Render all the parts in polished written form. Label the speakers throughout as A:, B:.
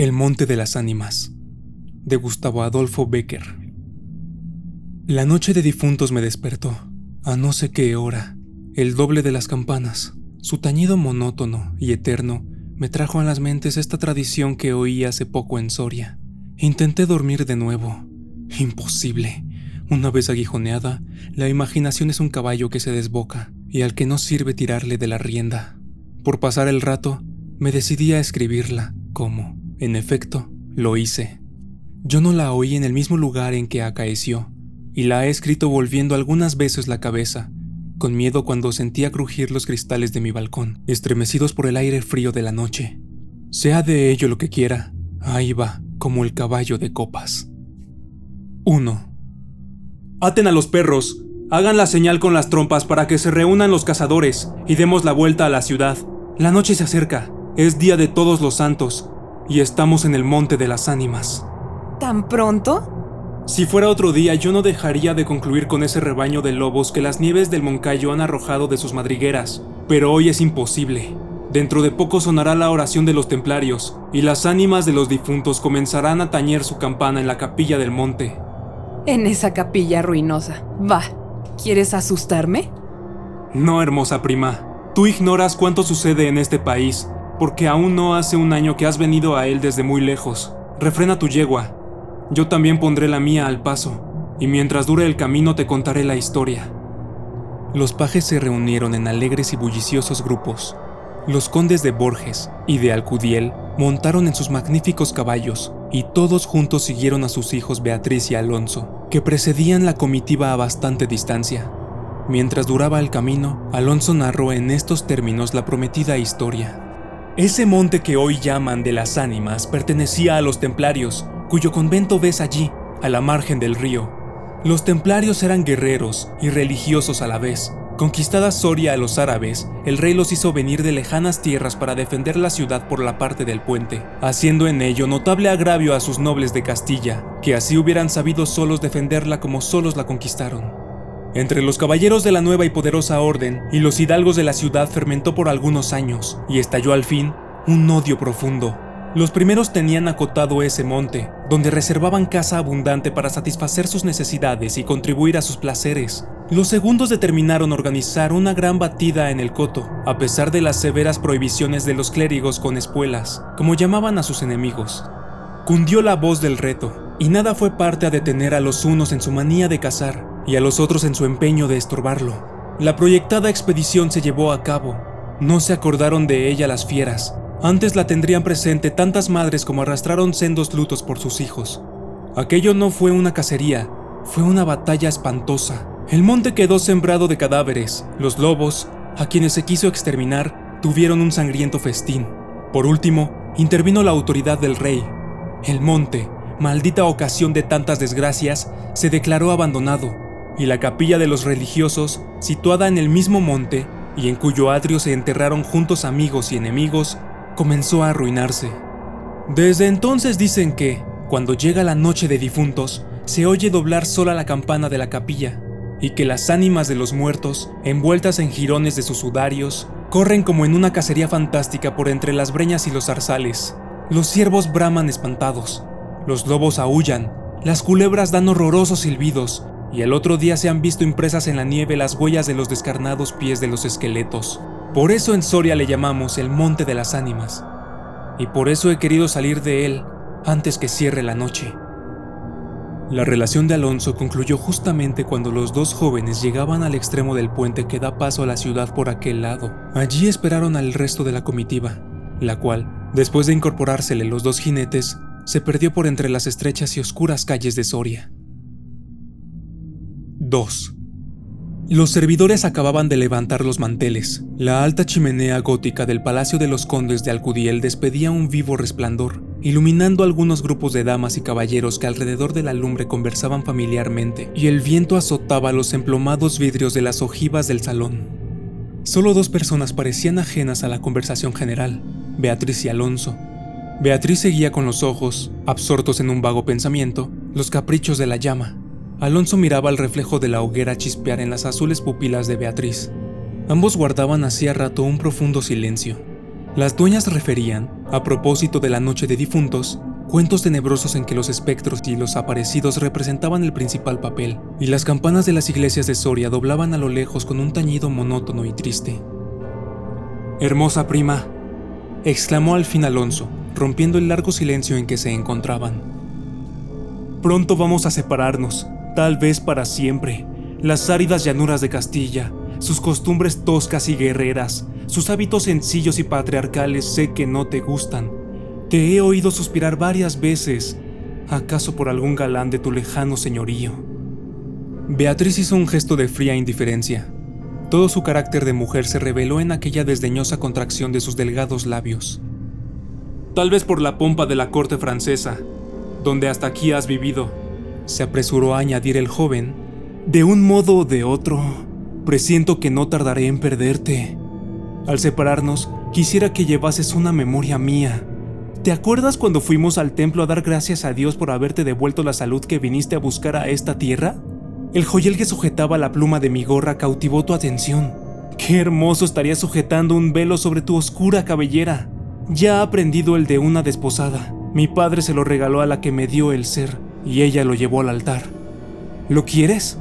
A: El Monte de las Ánimas, de Gustavo Adolfo Bécquer. La noche de difuntos me despertó, a no sé qué hora. El doble de las campanas, su tañido monótono y eterno, me trajo a las mentes esta tradición que oí hace poco en Soria. Intenté dormir de nuevo. Imposible. Una vez aguijoneada, la imaginación es un caballo que se desboca y al que no sirve tirarle de la rienda. Por pasar el rato, me decidí a escribirla, como, en efecto, lo hice. Yo no la oí en el mismo lugar en que acaeció, y la he escrito volviendo algunas veces la cabeza, con miedo cuando sentía crujir los cristales de mi balcón, estremecidos por el aire frío de la noche. Sea de ello lo que quiera, ahí va, como el caballo de copas. 1. Aten a los perros, hagan la señal con las trompas para que se reúnan los cazadores y demos la vuelta a la ciudad. La noche se acerca, es día de todos los santos, y estamos en el Monte de las Ánimas.
B: ¿Tan pronto?
A: Si fuera otro día, yo no dejaría de concluir con ese rebaño de lobos que las nieves del Moncayo han arrojado de sus madrigueras, pero hoy es imposible. Dentro de poco sonará la oración de los templarios, y las ánimas de los difuntos comenzarán a tañer su campana en la capilla del monte.
B: En esa capilla ruinosa. Va, ¿quieres asustarme?
A: No, hermosa prima, tú ignoras cuánto sucede en este país, porque aún no hace un año que has venido a él desde muy lejos. Refrena tu yegua. Yo también pondré la mía al paso, y mientras dure el camino te contaré la historia. Los pajes se reunieron en alegres y bulliciosos grupos. Los condes de Borges y de Alcudiel montaron en sus magníficos caballos, y todos juntos siguieron a sus hijos Beatriz y Alonso, que precedían la comitiva a bastante distancia. Mientras duraba el camino, Alonso narró en estos términos la prometida historia. Ese monte que hoy llaman de las Ánimas pertenecía a los templarios, cuyo convento ves allí, a la margen del río. Los templarios eran guerreros y religiosos a la vez. Conquistada Soria a los árabes, el rey los hizo venir de lejanas tierras para defender la ciudad por la parte del puente, haciendo en ello notable agravio a sus nobles de Castilla, que así hubieran sabido solos defenderla como solos la conquistaron. Entre los caballeros de la nueva y poderosa orden y los hidalgos de la ciudad fermentó por algunos años, y estalló al fin un odio profundo. Los primeros tenían acotado ese monte, donde reservaban caza abundante para satisfacer sus necesidades y contribuir a sus placeres. Los segundos determinaron organizar una gran batida en el coto, a pesar de las severas prohibiciones de los clérigos con espuelas, como llamaban a sus enemigos. Cundió la voz del reto, y nada fue parte a detener a los unos en su manía de cazar, y a los otros en su empeño de estorbarlo. La proyectada expedición se llevó a cabo. No se acordaron de ella las fieras. Antes la tendrían presente tantas madres como arrastraron sendos lutos por sus hijos. Aquello no fue una cacería, fue una batalla espantosa. El monte quedó sembrado de cadáveres. Los lobos, a quienes se quiso exterminar, tuvieron un sangriento festín. Por último, intervino la autoridad del rey. El monte, maldita ocasión de tantas desgracias, se declaró abandonado, y la capilla de los religiosos, situada en el mismo monte, y en cuyo atrio se enterraron juntos amigos y enemigos, comenzó a arruinarse. Desde entonces dicen que, cuando llega la noche de difuntos, se oye doblar sola la campana de la capilla, y que las ánimas de los muertos, envueltas en jirones de sus sudarios, corren como en una cacería fantástica por entre las breñas y los zarzales. Los ciervos braman espantados, los lobos aúllan, las culebras dan horrorosos silbidos, y el otro día se han visto impresas en la nieve las huellas de los descarnados pies de los esqueletos. Por eso en Soria le llamamos el Monte de las Ánimas, y por eso he querido salir de él antes que cierre la noche. La relación de Alonso concluyó justamente cuando los dos jóvenes llegaban al extremo del puente que da paso a la ciudad por aquel lado. Allí esperaron al resto de la comitiva, la cual, después de incorporársele los dos jinetes, se perdió por entre las estrechas y oscuras calles de Soria. 2. Los servidores acababan de levantar los manteles. La alta chimenea gótica del Palacio de los Condes de Alcudiel despedía un vivo resplandor, iluminando algunos grupos de damas y caballeros que alrededor de la lumbre conversaban familiarmente, y el viento azotaba los emplomados vidrios de las ojivas del salón. Solo dos personas parecían ajenas a la conversación general, Beatriz y Alonso. Beatriz seguía con los ojos, absortos en un vago pensamiento, los caprichos de la llama. Alonso miraba el reflejo de la hoguera chispear en las azules pupilas de Beatriz. Ambos guardaban hacía rato un profundo silencio. Las dueñas referían, a propósito de la noche de difuntos, cuentos tenebrosos en que los espectros y los aparecidos representaban el principal papel, y las campanas de las iglesias de Soria doblaban a lo lejos con un tañido monótono y triste. «Hermosa prima», exclamó al fin Alonso, rompiendo el largo silencio en que se encontraban. «Pronto vamos a separarnos, tal vez para siempre. Las áridas llanuras de Castilla, sus costumbres toscas y guerreras, sus hábitos sencillos y patriarcales sé que no te gustan. Te he oído suspirar varias veces, ¿acaso por algún galán de tu lejano señorío?». Beatriz hizo un gesto de fría indiferencia. Todo su carácter de mujer se reveló en aquella desdeñosa contracción de sus delgados labios. «Tal vez por la pompa de la corte francesa, donde hasta aquí has vivido», se apresuró a añadir el joven. «De un modo o de otro, presiento que no tardaré en perderte. Al separarnos, quisiera que llevases una memoria mía. ¿Te acuerdas cuando fuimos al templo a dar gracias a Dios por haberte devuelto la salud que viniste a buscar a esta tierra? El joyel que sujetaba la pluma de mi gorra cautivó tu atención. Qué hermoso estaría sujetando un velo sobre tu oscura cabellera. Ya ha prendido el de una desposada. Mi padre se lo regaló a la que me dio el ser, y ella lo llevó al altar. ¿Lo quieres?».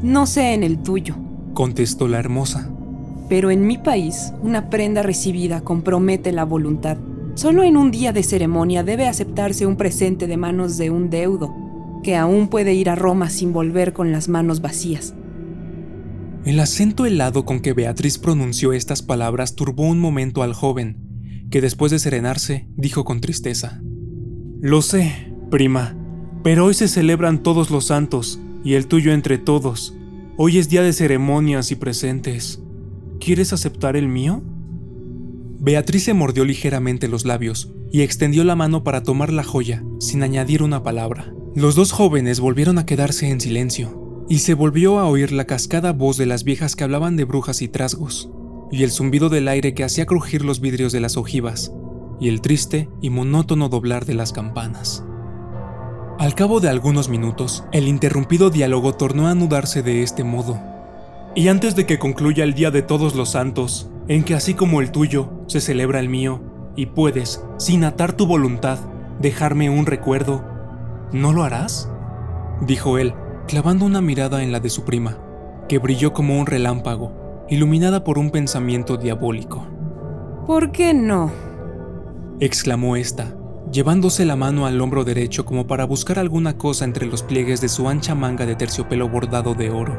B: No sé en el tuyo,
A: contestó la hermosa.
B: pero en mi país, una prenda recibida compromete la voluntad. Solo en un día de ceremonia debe aceptarse un presente de manos de un deudo, que aún puede ir a Roma sin volver con las manos vacías.
A: El acento helado con que Beatriz pronunció estas palabras turbó un momento al joven, que después de serenarse, dijo con tristeza: «Lo sé, prima, pero hoy se celebran todos los santos, y el tuyo entre todos. Hoy es día de ceremonias y presentes. ¿Quieres aceptar el mío?». Beatriz se mordió ligeramente los labios y extendió la mano para tomar la joya, sin añadir una palabra. Los dos jóvenes volvieron a quedarse en silencio, y se volvió a oír la cascada voz de las viejas que hablaban de brujas y trasgos, y el zumbido del aire que hacía crujir los vidrios de las ojivas, y el triste y monótono doblar de las campanas. Al cabo de algunos minutos, el interrumpido diálogo tornó a anudarse de este modo: «Y antes de que concluya el Día de Todos los Santos, en que así como el tuyo, se celebra el mío, y puedes, sin atar tu voluntad, dejarme un recuerdo, ¿no lo harás?», dijo él, clavando una mirada en la de su prima, que brilló como un relámpago, iluminada por un pensamiento diabólico.
B: «¿Por qué no?»,
A: exclamó ésta, llevándose la mano al hombro derecho como para buscar alguna cosa entre los pliegues de su ancha manga de terciopelo bordado de oro.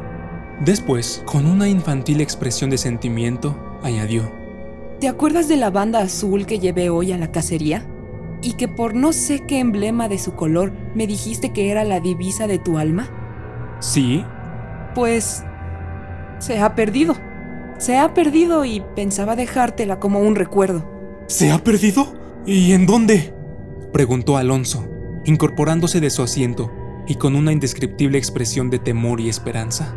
A: Después, con una infantil expresión de sentimiento, añadió:
B: ¿te acuerdas de la banda azul que llevé hoy a la cacería? Y que por no sé qué emblema de su color me dijiste que era la divisa de tu alma.
A: ¿Sí?
B: Pues se ha perdido. Se ha perdido y pensaba dejártela como un recuerdo.
A: ¿Se ha perdido? ¿Y en dónde?, preguntó Alonso, incorporándose de su asiento y con una indescriptible expresión de temor y esperanza.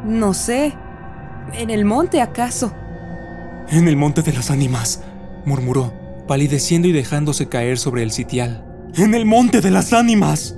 B: No sé. ¿En el monte acaso?
A: «En el monte de las ánimas», murmuró, palideciendo y dejándose caer sobre el sitial. «¡En el monte de las ánimas!».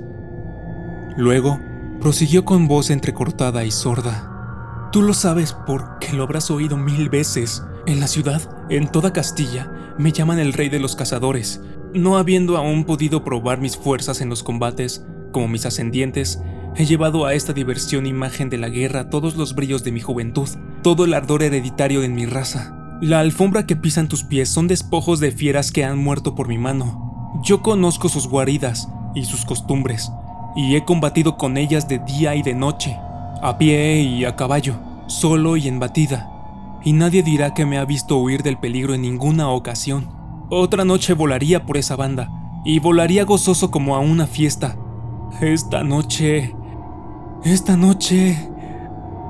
A: Luego, prosiguió con voz entrecortada y sorda: «Tú lo sabes porque lo habrás oído 1000 veces. En la ciudad, en toda Castilla, me llaman el rey de los cazadores. No habiendo aún podido probar mis fuerzas en los combates, como mis ascendientes, he llevado a esta diversión imagen de la guerra todos los brillos de mi juventud, todo el ardor hereditario de mi raza. La alfombra que pisan tus pies son despojos de fieras que han muerto por mi mano. Yo conozco sus guaridas y sus costumbres, y he combatido con ellas de día y de noche, a pie y a caballo, solo y en batida, y nadie dirá que me ha visto huir del peligro en ninguna ocasión. Otra noche volaría por esa banda, y volaría gozoso como a una fiesta. Esta noche...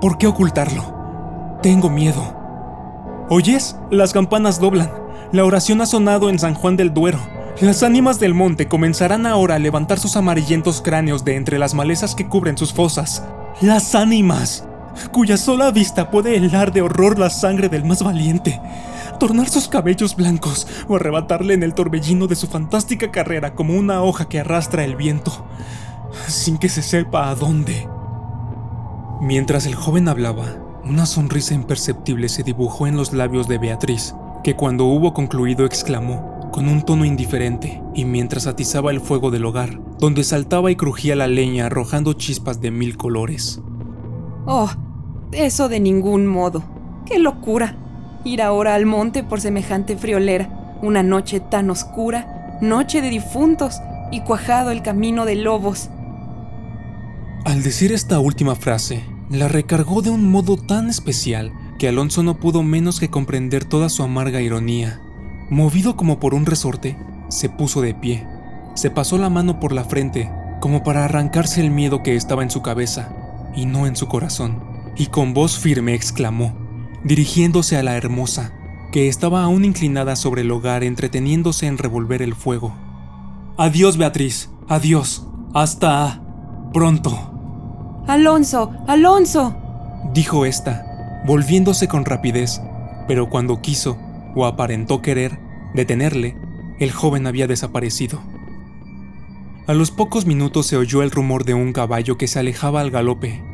A: ¿Por qué ocultarlo? Tengo miedo. ¿Oyes? Las campanas doblan. La oración ha sonado en San Juan del Duero. Las ánimas del monte comenzarán ahora a levantar sus amarillentos cráneos de entre las malezas que cubren sus fosas. Las ánimas, cuya sola vista puede helar de horror la sangre del más valiente, tornar sus cabellos blancos o arrebatarle en el torbellino de su fantástica carrera como una hoja que arrastra el viento, sin que se sepa a dónde. Mientras el joven hablaba, una sonrisa imperceptible se dibujó en los labios de Beatriz, que cuando hubo concluido exclamó, con un tono indiferente, y mientras atizaba el fuego del hogar, donde saltaba y crujía la leña arrojando chispas de 1000 colores.
B: Oh, eso de ningún modo. ¡Qué locura! Ir ahora al monte por semejante friolera, una noche tan oscura, noche de difuntos, y cuajado el camino de lobos.
A: Al decir esta última frase, la recargó de un modo tan especial que Alonso no pudo menos que comprender toda su amarga ironía. Movido como por un resorte, se puso de pie. Se pasó la mano por la frente, como para arrancarse el miedo que estaba en su cabeza, y no en su corazón, y con voz firme exclamó, dirigiéndose a la hermosa, que estaba aún inclinada sobre el hogar entreteniéndose en revolver el fuego. «Adiós, Beatriz, adiós, hasta pronto».
B: ¡Alonso! ¡Alonso!,
A: dijo ésta, volviéndose con rapidez, pero cuando quiso, o aparentó querer, detenerle, el joven había desaparecido. A los pocos minutos se oyó el rumor de un caballo que se alejaba al galope.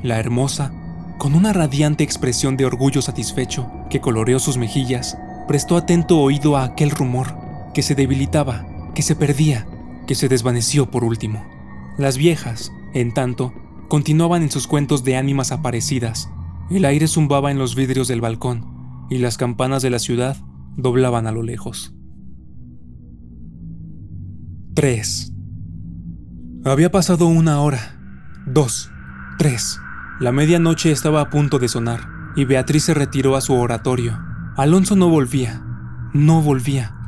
A: La hermosa, con una radiante expresión de orgullo satisfecho que coloreó sus mejillas, prestó atento oído a aquel rumor, que se debilitaba, que se perdía, que se desvaneció por último. Las viejas, en tanto, continuaban en sus cuentos de ánimas aparecidas. El aire zumbaba en los vidrios del balcón, y las campanas de la ciudad doblaban a lo lejos. 3. Había pasado 1 hora, 2, 3. La medianoche estaba a punto de sonar, y Beatriz se retiró a su oratorio. Alonso no volvía,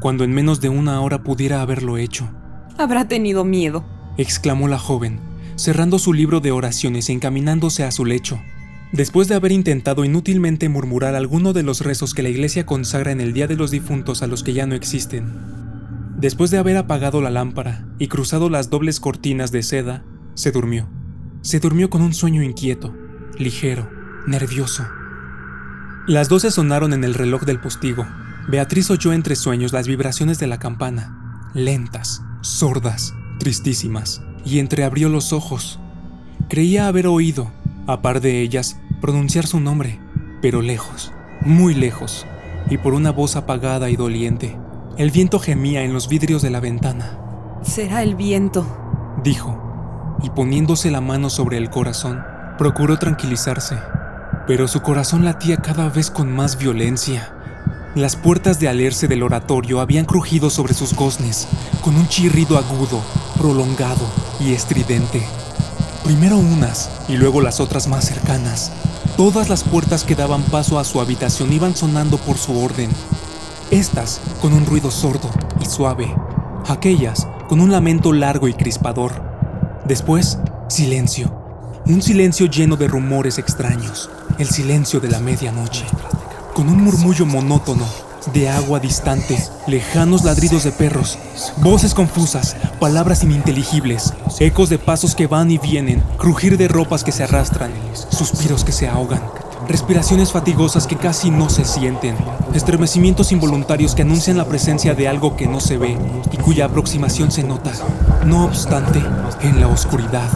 A: cuando en menos de 1 hora pudiera haberlo hecho.
B: Habrá tenido miedo,
A: exclamó la joven, cerrando su libro de oraciones y encaminándose a su lecho. Después de haber intentado inútilmente murmurar alguno de los rezos que la iglesia consagra en el Día de los Difuntos a los que ya no existen, después de haber apagado la lámpara y cruzado las dobles cortinas de seda, se durmió. Se durmió con un sueño inquieto, ligero, nervioso. Las 12 sonaron en el reloj del postigo. Beatriz oyó entre sueños las vibraciones de la campana, lentas, sordas, tristísimas, y entreabrió los ojos. Creía haber oído, a par de ellas, pronunciar su nombre, pero lejos, muy lejos, y por una voz apagada y doliente. El viento gemía en los vidrios de la ventana.
B: «Será el viento»,
A: dijo, y poniéndose la mano sobre el corazón, procuró tranquilizarse, pero su corazón latía cada vez con más violencia. Las puertas de alerce del oratorio habían crujido sobre sus goznes, con un chirrido agudo, prolongado y estridente. Primero unas, y luego las otras más cercanas. Todas las puertas que daban paso a su habitación iban sonando por su orden. Estas con un ruido sordo y suave, aquellas con un lamento largo y crispador. Después, silencio. Un silencio lleno de rumores extraños, el silencio de la medianoche. Con un murmullo monótono, de agua distante, lejanos ladridos de perros, voces confusas, palabras ininteligibles, ecos de pasos que van y vienen, crujir de ropas que se arrastran, suspiros que se ahogan, respiraciones fatigosas que casi no se sienten, estremecimientos involuntarios que anuncian la presencia de algo que no se ve y cuya aproximación se nota, no obstante, en la oscuridad.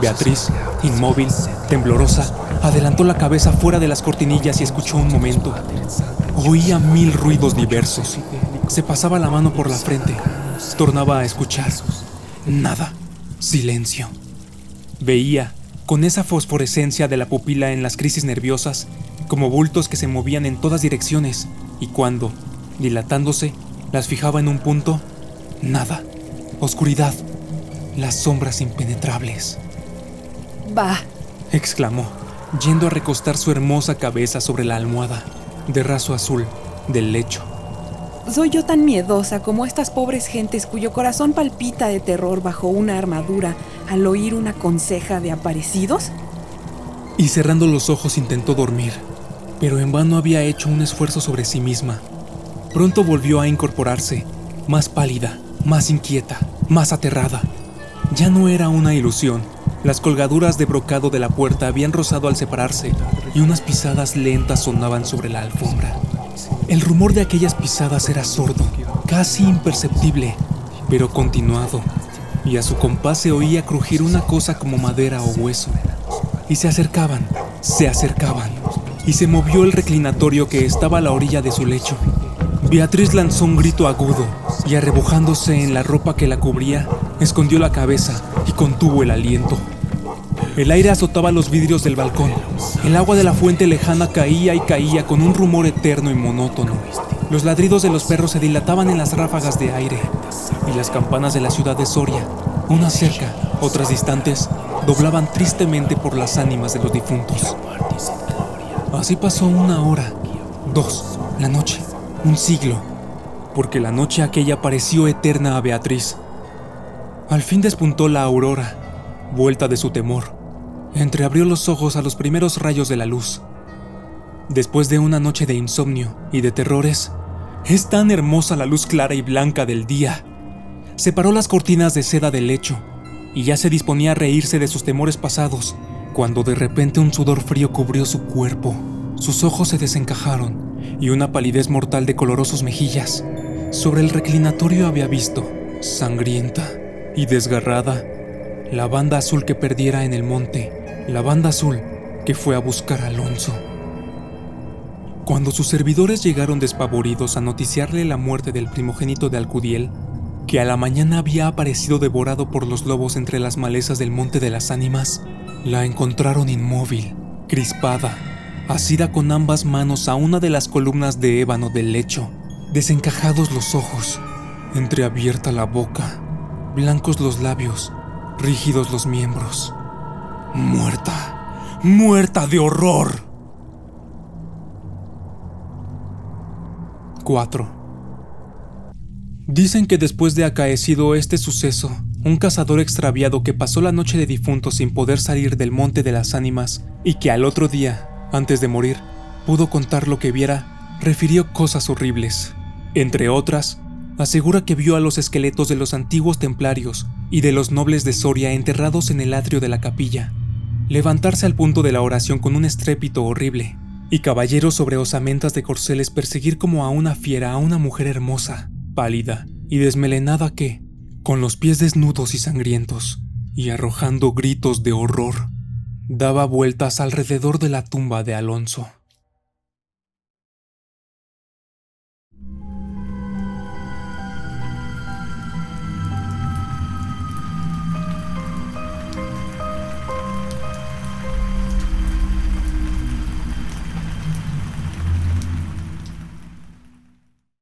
A: Beatriz, inmóvil, temblorosa, adelantó la cabeza fuera de las cortinillas y escuchó un momento. Oía 1000 ruidos diversos. Se pasaba la mano por la frente. Tornaba a escuchar. Nada. Silencio. Veía, con esa fosforescencia de la pupila en las crisis nerviosas, como bultos que se movían en todas direcciones, y cuando, dilatándose, las fijaba en un punto, nada. Oscuridad. Las sombras impenetrables.
B: «Bah»,
A: exclamó, yendo a recostar su hermosa cabeza sobre la almohada, de raso azul, del lecho.
B: «¿Soy yo tan miedosa como estas pobres gentes cuyo corazón palpita de terror bajo una armadura al oír una conseja de aparecidos?»
A: Y cerrando los ojos intentó dormir, pero en vano había hecho un esfuerzo sobre sí misma. Pronto volvió a incorporarse, más pálida, más inquieta, más aterrada. Ya no era una ilusión. Las colgaduras de brocado de la puerta habían rozado al separarse y unas pisadas lentas sonaban sobre la alfombra. El rumor de aquellas pisadas era sordo, casi imperceptible, pero continuado, y a su compás se oía crujir una cosa como madera o hueso. Y se acercaban, y se movió el reclinatorio que estaba a la orilla de su lecho. Beatriz lanzó un grito agudo y, arrebujándose en la ropa que la cubría, escondió la cabeza y contuvo el aliento. El aire azotaba los vidrios del balcón. El agua de la fuente lejana caía y caía con un rumor eterno y monótono. Los ladridos de los perros se dilataban en las ráfagas de aire, y las campanas de la ciudad de Soria, unas cerca, otras distantes, doblaban tristemente por las ánimas de los difuntos. Así pasó 1 hora, 2, la noche, un siglo, porque la noche aquella pareció eterna a Beatriz. Al fin despuntó la aurora, vuelta de su temor. Entreabrió los ojos a los primeros rayos de la luz. Después de una noche de insomnio y de terrores, es tan hermosa la luz clara y blanca del día. Separó las cortinas de seda del lecho y ya se disponía a reírse de sus temores pasados, cuando de repente un sudor frío cubrió su cuerpo. Sus ojos se desencajaron y una palidez mortal decoloró sus mejillas. Sobre el reclinatorio había visto, sangrienta y desgarrada, la banda azul que perdiera en el monte, la banda azul que fue a buscar a Alonso. Cuando sus servidores llegaron despavoridos a noticiarle la muerte del primogénito de Alcudiel, que a la mañana había aparecido devorado por los lobos entre las malezas del Monte de las Ánimas, la encontraron inmóvil, crispada, asida con ambas manos a una de las columnas de ébano del lecho, desencajados los ojos, entreabierta la boca, blancos los labios, rígidos los miembros. Muerta, muerta de horror. 4. Dicen que después de acaecido este suceso, un cazador extraviado que pasó la noche de difuntos sin poder salir del Monte de las Ánimas y que al otro día, antes de morir, pudo contar lo que viera, refirió cosas horribles. Entre otras, asegura que vio a los esqueletos de los antiguos templarios y de los nobles de Soria enterrados en el atrio de la capilla, levantarse al punto de la oración con un estrépito horrible, y caballeros sobre osamentas de corceles perseguir como a una fiera a una mujer hermosa, pálida y desmelenada que, con los pies desnudos y sangrientos, y arrojando gritos de horror, daba vueltas alrededor de la tumba de Alonso.